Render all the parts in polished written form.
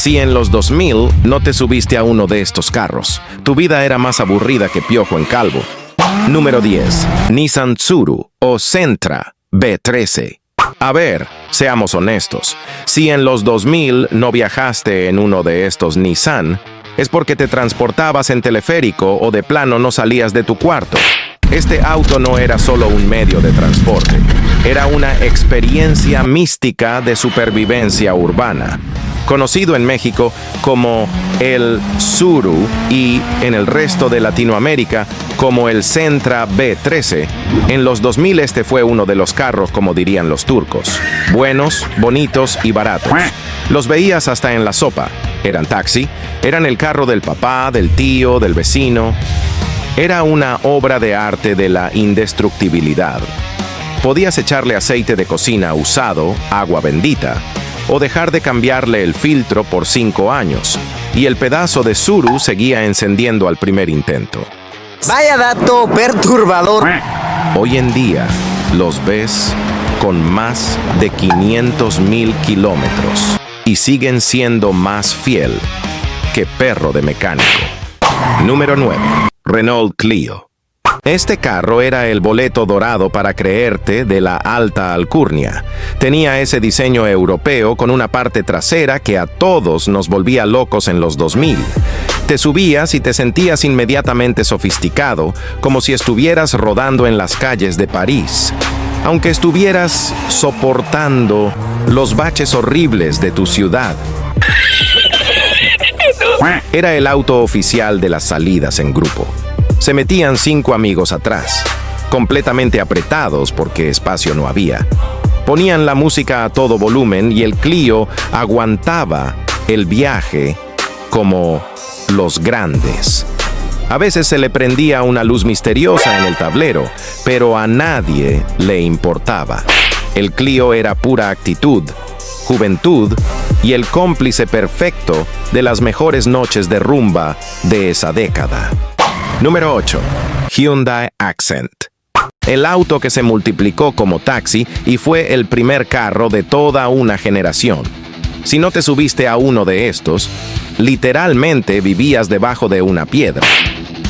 Si en los 2000 no te subiste a uno de estos carros, tu vida era más aburrida que piojo en calvo. Número 10. Nissan Tsuru o Sentra B13. A ver, seamos honestos. Si en los 2000 no viajaste en uno de estos Nissan, es porque te transportabas en teleférico o de plano no salías de tu cuarto. Este auto no era solo un medio de transporte, era una experiencia mística de supervivencia urbana. Conocido en México como el Tsuru y en el resto de Latinoamérica como el Sentra B13, en los 2000 este fue uno de los carros, como dirían los turcos. Buenos, bonitos y baratos. Los veías hasta en la sopa. Eran taxi, eran el carro del papá, del tío, del vecino. Era una obra de arte de la indestructibilidad. Podías echarle aceite de cocina usado, agua bendita, o dejar de cambiarle el filtro por 5 años, y el pedazo de Tsuru seguía encendiendo al primer intento. Vaya dato perturbador. Hoy en día los ves con más de 500,000 kilómetros y siguen siendo más fiel que perro de mecánico. Número 9. Renault Clio. Este carro era el boleto dorado para creerte de la alta alcurnia. Tenía ese diseño europeo con una parte trasera que a todos nos volvía locos en los 2000. Te subías y te sentías inmediatamente sofisticado, como si estuvieras rodando en las calles de París, aunque estuvieras soportando los baches horribles de tu ciudad. Era el auto oficial de las salidas en grupo. Se metían 5 amigos atrás, completamente apretados porque espacio no había. Ponían la música a todo volumen y el Clio aguantaba el viaje como los grandes. A veces se le prendía una luz misteriosa en el tablero, pero a nadie le importaba. El Clio era pura actitud, juventud y el cómplice perfecto de las mejores noches de rumba de esa década. Número 8. Hyundai Accent. El auto que se multiplicó como taxi y fue el primer carro de toda una generación. Si no te subiste a uno de estos, literalmente vivías debajo de una piedra.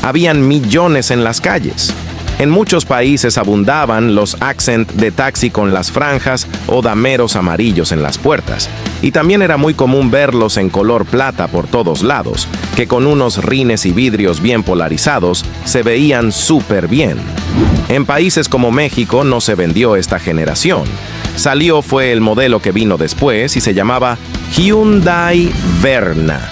Habían millones en las calles. En muchos países abundaban los Accent de taxi con las franjas o dameros amarillos en las puertas. Y también era muy común verlos en color plata por todos lados, que con unos rines y vidrios bien polarizados se veían súper bien. En países como México no se vendió esta generación. Salió fue el modelo que vino después y se llamaba Hyundai Verna.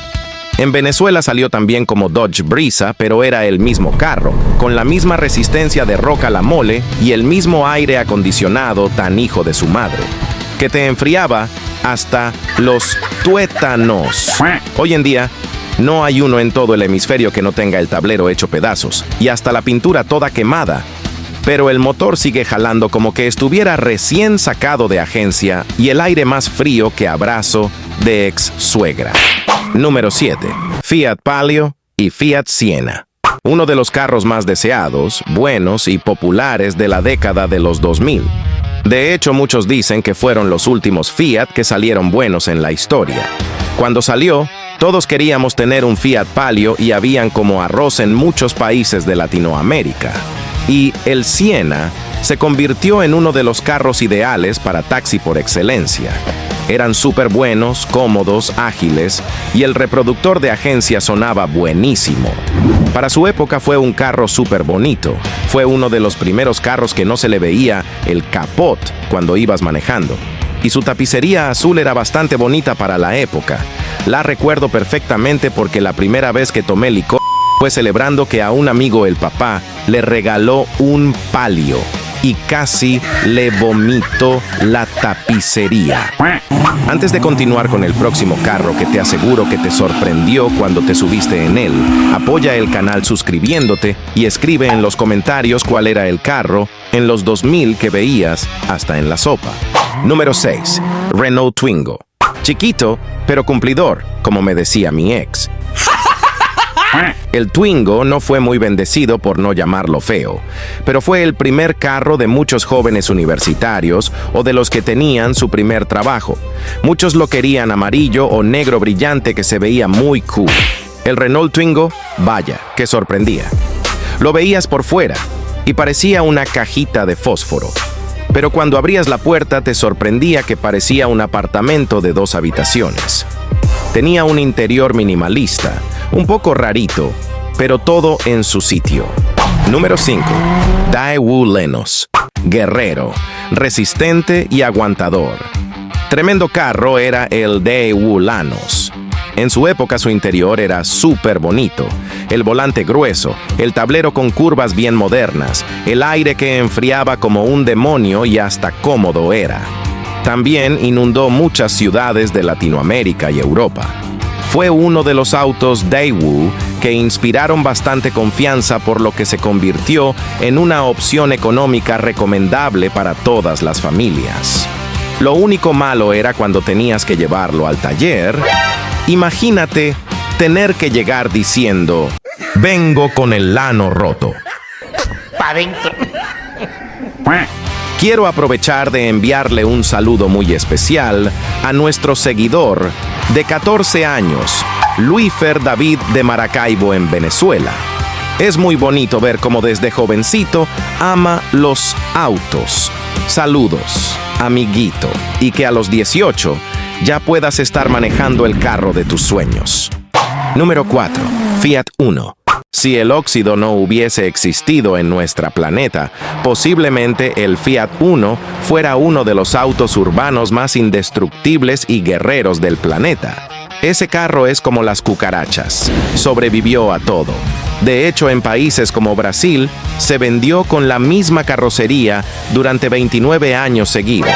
En Venezuela salió también como Dodge Brisa, pero era el mismo carro, con la misma resistencia de roca a la mole y el mismo aire acondicionado tan hijo de su madre, que te enfriaba hasta los tuétanos. Hoy en día, no hay uno en todo el hemisferio que no tenga el tablero hecho pedazos, y hasta la pintura toda quemada. Pero el motor sigue jalando como que estuviera recién sacado de agencia y el aire más frío que abrazo de ex suegra. Número 7. Fiat Palio y Fiat Siena. Uno de los carros más deseados, buenos y populares de la década de los 2000. De hecho, muchos dicen que fueron los últimos Fiat que salieron buenos en la historia. Cuando salió, todos queríamos tener un Fiat Palio y habían como arroz en muchos países de Latinoamérica. Y el Siena se convirtió en uno de los carros ideales para taxi por excelencia. Eran súper buenos, cómodos, ágiles, y el reproductor de agencia sonaba buenísimo. Para su época fue un carro súper bonito. Fue uno de los primeros carros que no se le veía el capot cuando ibas manejando. Y su tapicería azul era bastante bonita para la época. La recuerdo perfectamente porque la primera vez que tomé licor fue celebrando que a un amigo el papá le regaló un Palio y casi le vomitó la tapicería. Antes de continuar con el próximo carro que te aseguro que te sorprendió cuando te subiste en él, apoya el canal suscribiéndote y escribe en los comentarios cuál era el carro en los 2000 que veías hasta en la sopa. Número 6. Renault Twingo. Chiquito, pero cumplidor, como me decía mi ex. El Twingo no fue muy bendecido, por no llamarlo feo, pero fue el primer carro de muchos jóvenes universitarios o de los que tenían su primer trabajo. Muchos lo querían amarillo o negro brillante, que se veía muy cool. El Renault Twingo, vaya, que sorprendía. Lo veías por fuera y parecía una cajita de fósforo. Pero cuando abrías la puerta te sorprendía que parecía un apartamento de 2 habitaciones. Tenía un interior minimalista, un poco rarito, pero todo en su sitio. Número 5. Daewoo Lenos. Guerrero, resistente y aguantador. Tremendo carro era el Daewoo Lanos. En su época su interior era súper bonito. El volante grueso, el tablero con curvas bien modernas, el aire que enfriaba como un demonio y hasta cómodo era. También inundó muchas ciudades de Latinoamérica y Europa. Fue uno de los autos Daewoo que inspiraron bastante confianza, por lo que se convirtió en una opción económica recomendable para todas las familias. Lo único malo era cuando tenías que llevarlo al taller. Imagínate tener que llegar diciendo: vengo con el lano roto. Pa' dentro. Quiero aprovechar de enviarle un saludo muy especial a nuestro seguidor de 14 años, Luifer David de Maracaibo, en Venezuela. Es muy bonito ver cómo desde jovencito ama los autos. Saludos, amiguito, y que a los 18 ya puedas estar manejando el carro de tus sueños. Número 4. Fiat Uno. Si el óxido no hubiese existido en nuestro planeta, posiblemente el Fiat Uno fuera uno de los autos urbanos más indestructibles y guerreros del planeta. Ese carro es como las cucarachas, sobrevivió a todo. De hecho, en países como Brasil, se vendió con la misma carrocería durante 29 años seguidos.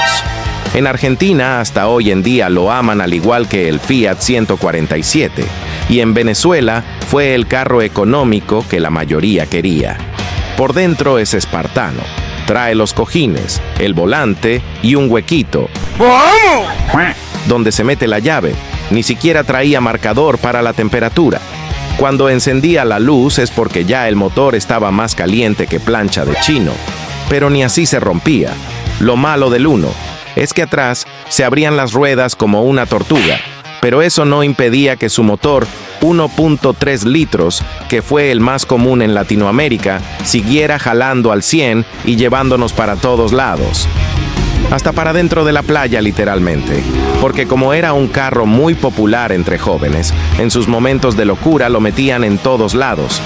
En Argentina, hasta hoy en día lo aman, al igual que el Fiat 147. Y en Venezuela fue el carro económico que la mayoría quería. Por dentro es espartano. Trae los cojines, el volante y un huequito donde se mete la llave. Ni siquiera traía marcador para la temperatura. Cuando encendía la luz es porque ya el motor estaba más caliente que plancha de chino. Pero ni así se rompía. Lo malo del Uno es que atrás se abrían las ruedas como una tortuga, pero eso no impedía que su motor 1.3 litros, que fue el más común en Latinoamérica, siguiera jalando al 100 y llevándonos para todos lados. Hasta para dentro de la playa, literalmente, porque como era un carro muy popular entre jóvenes, en sus momentos de locura lo metían en todos lados,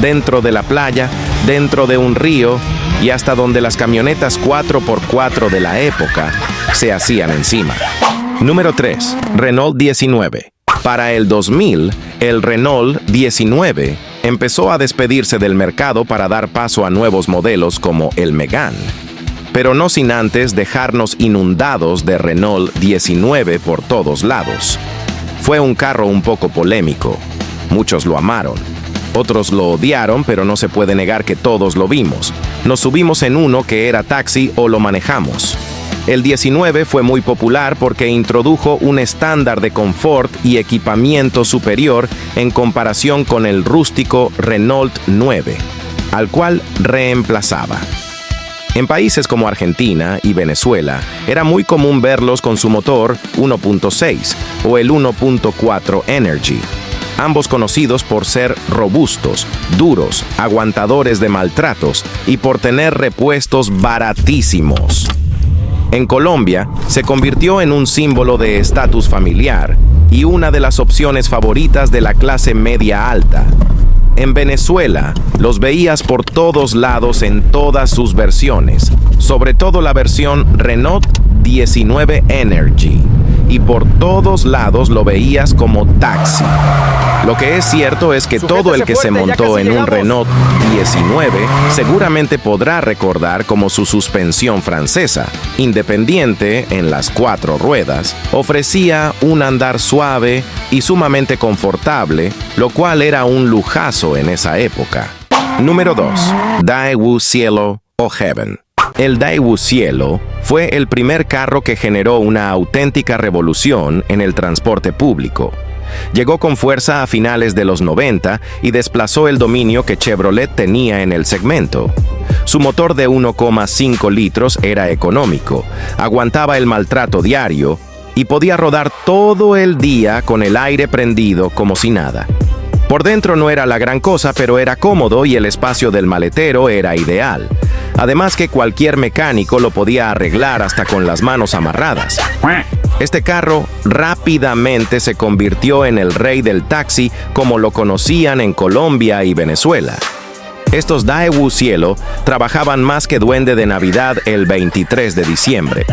dentro de la playa, dentro de un río y hasta donde las camionetas 4x4 de la época se hacían encima. Número 3. Renault 19. Para el 2000, el Renault 19 empezó a despedirse del mercado para dar paso a nuevos modelos como el Megane. Pero no sin antes dejarnos inundados de Renault 19 por todos lados. Fue un carro un poco polémico. Muchos lo amaron. Otros lo odiaron, pero no se puede negar que todos lo vimos. Nos subimos en uno que era taxi o lo manejamos. El 19 fue muy popular porque introdujo un estándar de confort y equipamiento superior en comparación con el rústico Renault 9, al cual reemplazaba. En países como Argentina y Venezuela, era muy común verlos con su motor 1.6 o el 1.4 Energy, ambos conocidos por ser robustos, duros, aguantadores de maltratos y por tener repuestos baratísimos. En Colombia, se convirtió en un símbolo de estatus familiar y una de las opciones favoritas de la clase media alta. En Venezuela, los veías por todos lados en todas sus versiones, sobre todo la versión Renault 19 Energy, y por todos lados lo veías como taxi. Lo que es cierto es que todo el que se montó en un Renault 19 seguramente podrá recordar cómo su suspensión francesa, independiente en las 4 ruedas, ofrecía un andar suave y sumamente confortable, lo cual era un lujazo en esa época. Número 2. Daewoo Cielo o Heaven. El Daewoo Cielo fue el primer carro que generó una auténtica revolución en el transporte público. Llegó con fuerza a finales de los 90 y desplazó el dominio que Chevrolet tenía en el segmento. Su motor de 1,5 litros era económico, aguantaba el maltrato diario y podía rodar todo el día con el aire prendido como si nada. Por dentro no era la gran cosa, pero era cómodo y el espacio del maletero era ideal. Además que cualquier mecánico lo podía arreglar hasta con las manos amarradas. Este carro rápidamente se convirtió en el rey del taxi como lo conocían en Colombia y Venezuela. Estos Daewoo Cielo trabajaban más que duende de Navidad el 23 de diciembre.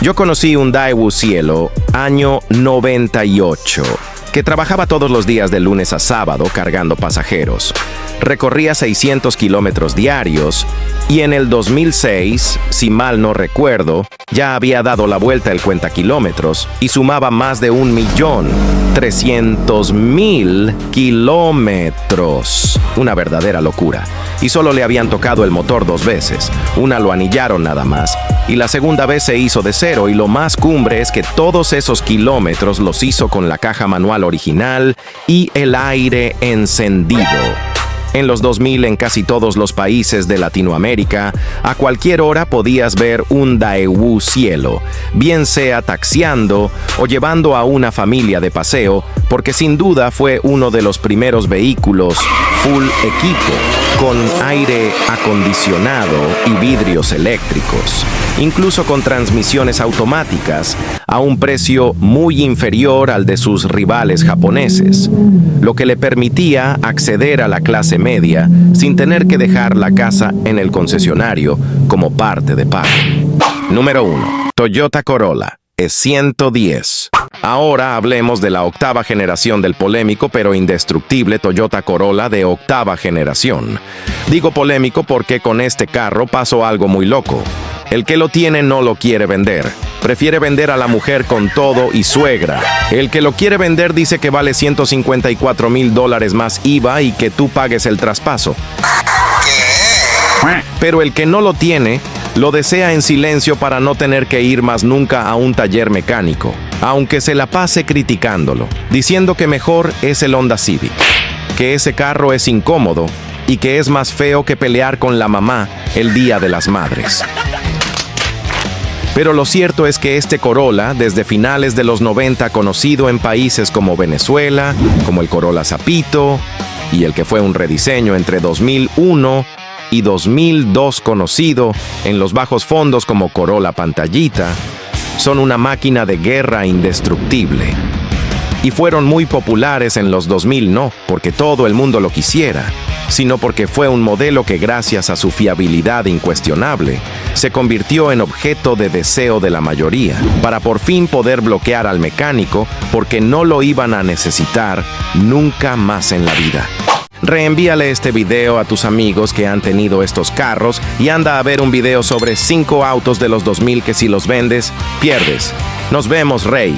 Yo conocí un Daewoo Cielo año 98, que trabajaba todos los días de lunes a sábado cargando pasajeros. Recorría 600 kilómetros diarios y en el 2006, si mal no recuerdo, ya había dado la vuelta el cuentakilómetros y sumaba más de 1.300.000 kilómetros. Una verdadera locura. Y solo le habían tocado el motor 2 veces. Una lo anillaron nada más y la segunda vez se hizo de cero, y lo más cumbre es que todos esos kilómetros los hizo con la caja manual original y el aire encendido. En los 2000, en casi todos los países de Latinoamérica, a cualquier hora podías ver un Daewoo Cielo, bien sea taxiando o llevando a una familia de paseo, porque sin duda fue uno de los primeros vehículos full equipo, con aire acondicionado y vidrios eléctricos, incluso con transmisiones automáticas, a un precio muy inferior al de sus rivales japoneses, lo que le permitía acceder a la clase media sin tener que dejar la casa en el concesionario como parte de pago. Número 1. Toyota Corolla E110. Ahora hablemos de la octava generación del polémico pero indestructible Toyota Corolla de octava generación. Digo polémico porque con este carro pasó algo muy loco. El que lo tiene no lo quiere vender. Prefiere vender a la mujer con todo y suegra. El que lo quiere vender dice que vale $154,000 más IVA y que tú pagues el traspaso. Pero el que no lo tiene, lo desea en silencio para no tener que ir más nunca a un taller mecánico, aunque se la pase criticándolo, diciendo que mejor es el Honda Civic, que ese carro es incómodo y que es más feo que pelear con la mamá el Día de las Madres. Pero lo cierto es que este Corolla, desde finales de los 90, conocido en países como Venezuela, como el Corolla Zapito, y el que fue un rediseño entre 2001 y 2002 conocido en los bajos fondos como Corolla Pantallita, son una máquina de guerra indestructible. Y fueron muy populares en los 2000 no porque todo el mundo lo quisiera, sino porque fue un modelo que gracias a su fiabilidad incuestionable, se convirtió en objeto de deseo de la mayoría, para por fin poder bloquear al mecánico porque no lo iban a necesitar nunca más en la vida. Reenvíale este video a tus amigos que han tenido estos carros y anda a ver un video sobre 5 autos de los 2000 que si los vendes, pierdes. Nos vemos, Rey.